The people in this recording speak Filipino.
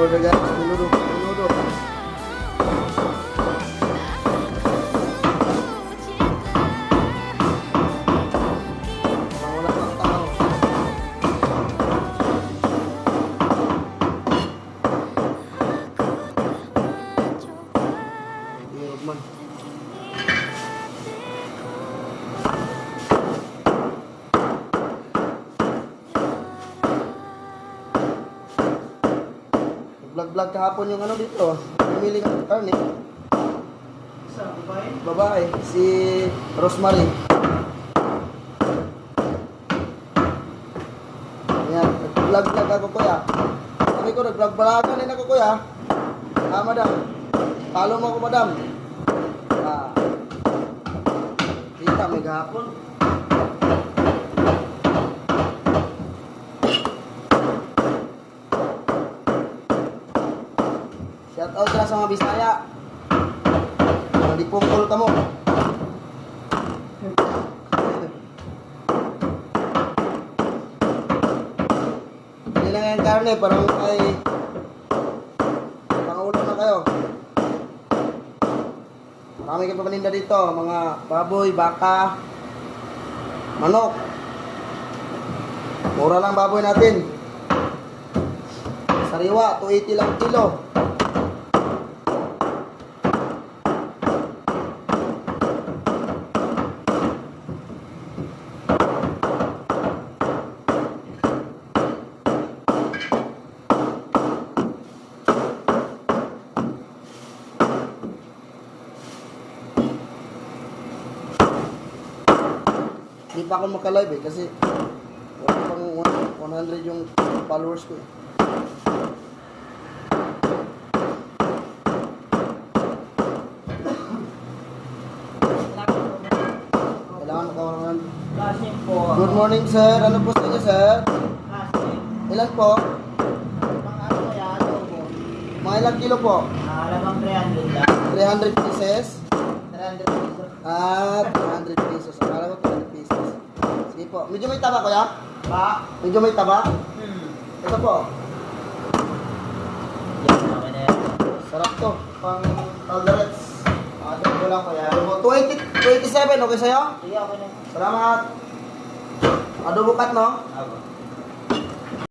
order guys. Minudo. Minudo. Wala pang tao. Hirap man. Vlog-vlog kahapon yung ano dito. Pumili ng karne. Sa babae? Babae. Si Rosemary. Ayan. Nag-vlog-vlog ako kuya. Sabi ko nag-vlog-vlogan din ako kuya. Ah madam. Follow mo ako madam. Ah. Kita may kahapon. Shout out na sa mga Bisaya. Hindi pungkol ka mo. Hindi lang yung karne, parang ay pangulo na kayo. Marami kayo papaninda dito, mga baboy, baka, manok. Mura lang baboy natin. Sariwa, 280 lang kilo. Hindi pa ako makalive eh kasi wala pang 100 yung followers ko eh. Kailangan makawalan. Kasing po. Good morning sir. Ano po sa inyo sir? Kasing. Ilan po? Mga ano kaya ano po? Mga ilang kilo po? Alamang 300 lang. 300 pieces? 300 pesos. Ah, 300 pesos. Akala ko 300 pesos. Sige po. Medyo may taba kuya? Pa? Medyo may taba? Ito po. Yan, okay na yan. Sarap to. Pang calderets. Ito ko lang kuya. 27, okay sa'yo? Sige, okay na. Salamat. Adobo cut, no? Aba.